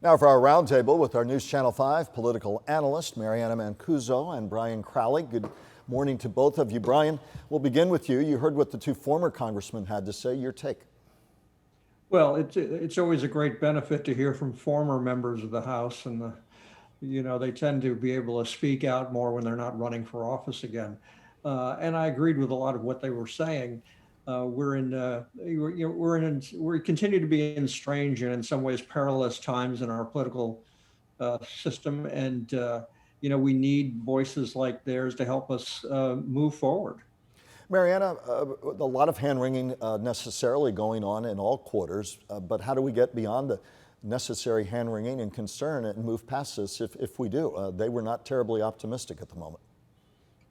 Now for our roundtable with our News Channel 5 political analyst, Mary Anna Mancuso and Brian Crowley. Good morning to both of you. Brian, we'll begin with you. You heard what the two former congressmen had to say. Your take. Well, it's always a great benefit to hear from former members of the House, and they tend to be able to speak out more when they're not running for office again. And I agreed with a lot of what they were saying. We continue to be in strange and in some ways perilous times in our political system, and we need voices like theirs to help us move forward. Mariana, a lot of hand-wringing necessarily going on in all quarters, but how do we get beyond the necessary hand-wringing and concern and move past this if we do? They were not terribly optimistic at the moment.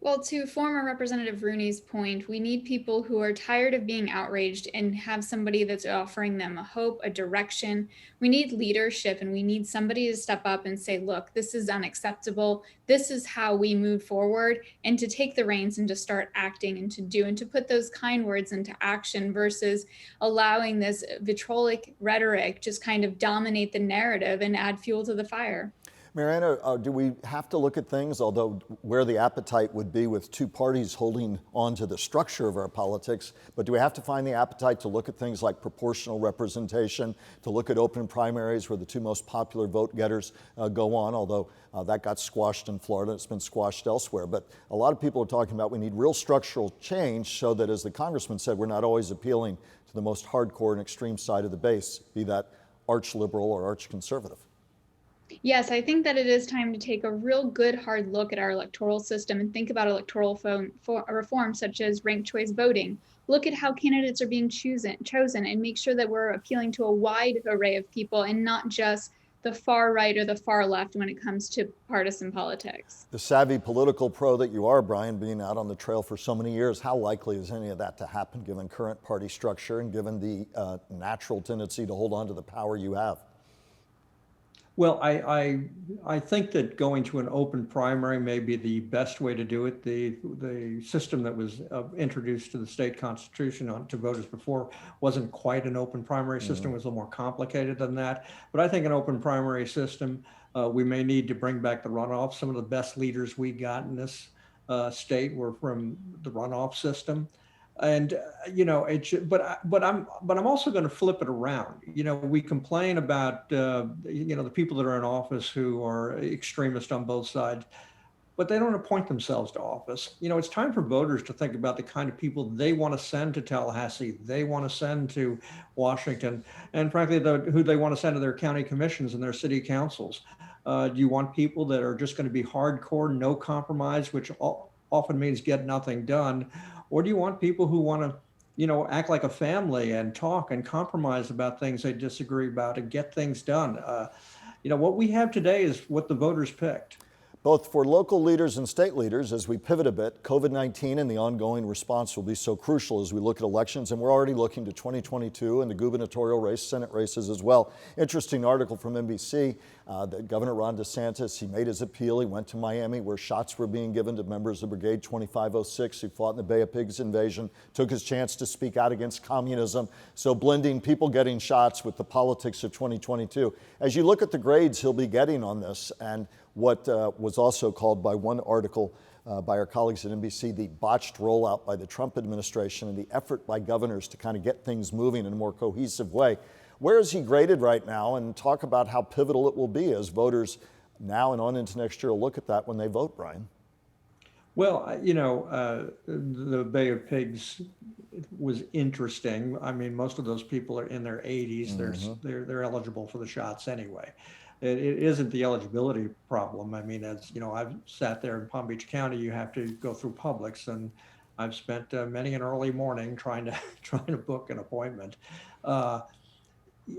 Well, to former Representative Rooney's point, we need people who are tired of being outraged and have somebody that's offering them a hope, a direction. We need leadership, and we need somebody to step up and say, look, this is unacceptable. This is how we move forward, and to take the reins and to start acting and to put those kind words into action versus allowing this vitriolic rhetoric just kind of dominate the narrative and add fuel to the fire. Mariana, do we have to look at things, although where the appetite would be with two parties holding on to the structure of our politics, but do we have to find the appetite to look at things like proportional representation, to look at open primaries where the two most popular vote getters go on, although that got squashed in Florida, it's been squashed elsewhere. But a lot of people are talking about we need real structural change so that, as the congressman said, we're not always appealing to the most hardcore and extreme side of the base, be that arch-liberal or arch-conservative. Yes, I think that it is time to take a real good hard look at our electoral system and think about electoral reform such as ranked choice voting. Look at how candidates are being chosen and make sure that we're appealing to a wide array of people and not just the far right or the far left when it comes to partisan politics. The savvy political pro that you are, Brian, being out on the trail for so many years, how likely is any of that to happen given current party structure and given the natural tendency to hold on to the power you have? Well, I think that going to an open primary may be the best way to do it. The system that was introduced to the state constitution to voters before wasn't quite an open primary system. It was a little more complicated than that. But I think an open primary system, we may need to bring back the runoff. Some of the best leaders we got in this state were from the runoff system. And but I'm also going to flip it around. We complain about the people that are in office who are extremists on both sides, but they don't appoint themselves to office. It's time for voters to think about the kind of people they want to send to Tallahassee, they want to send to Washington, and frankly, who they want to send to their county commissions and their city councils. Do you want people that are just going to be hardcore, no compromise, which often means get nothing done? Or do you want people who want to, act like a family and talk and compromise about things they disagree about and get things done? What we have today is what the voters picked. Both for local leaders and state leaders, as we pivot a bit, COVID-19 and the ongoing response will be so crucial as we look at elections, and we're already looking to 2022 and the gubernatorial race, Senate races as well. Interesting article from NBC that Governor Ron DeSantis, he made his appeal. He went to Miami where shots were being given to members of Brigade 2506 who fought in the Bay of Pigs invasion, took his chance to speak out against communism. So blending people getting shots with the politics of 2022. As you look at the grades he'll be getting on this and what was also called by one article by our colleagues at NBC, the botched rollout by the Trump administration and the effort by governors to kind of get things moving in a more cohesive way. Where is he graded right now? And talk about how pivotal it will be as voters now and on into next year will look at that when they vote, Brian. Well, the Bay of Pigs was interesting. I mean, most of those people are in their 80s. They're eligible for the shots anyway. It isn't the eligibility problem. I mean, as I've sat there in Palm Beach County. You have to go through Publix, and I've spent many an early morning trying to book an appointment.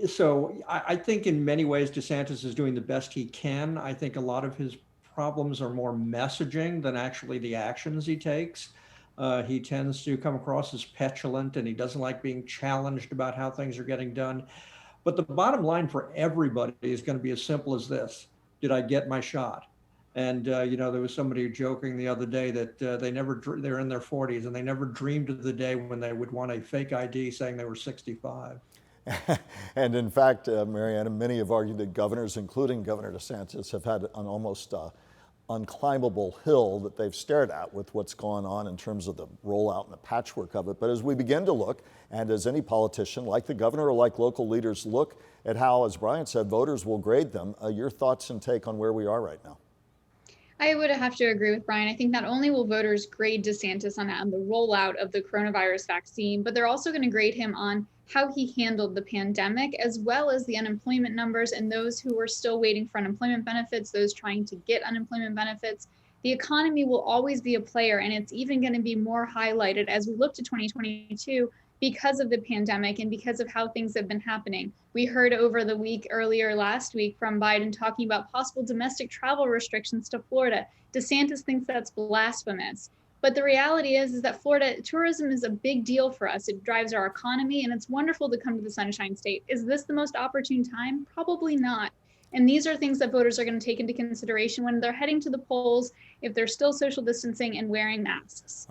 So I think in many ways DeSantis is doing the best he can. I think a lot of his problems are more messaging than actually the actions he takes. He tends to come across as petulant, and he doesn't like being challenged about how things are getting done. But the bottom line for everybody is going to be as simple as this: did I get my shot? And there was somebody joking the other day that they're in their 40s and they never dreamed of the day when they would want a fake ID saying they were 65. And in fact, Mary Anna, many have argued that governors, including Governor DeSantis, have had an almost unclimbable hill that they've stared at with what's gone on in terms of the rollout and the patchwork of it. But as we begin to look, and as any politician, like the governor or like local leaders, look at how, as Brian said, voters will grade them, your thoughts and take on where we are right now? I would have to agree with Brian. I think not only will voters grade DeSantis on the rollout of the coronavirus vaccine, but they're also going to grade him on how he handled the pandemic, as well as the unemployment numbers and those who are still waiting for unemployment benefits, those trying to get unemployment benefits. The economy will always be a player, and it's even going to be more highlighted as we look to 2022 because of the pandemic and because of how things have been happening. We heard over the week earlier last week from Biden talking about possible domestic travel restrictions to Florida. DeSantis thinks that's blasphemous. But the reality is that Florida tourism is a big deal for us. It drives our economy, and it's wonderful to come to the Sunshine State. Is this the most opportune time? Probably not. And these are things that voters are going to take into consideration when they're heading to the polls, if they're still social distancing and wearing masks.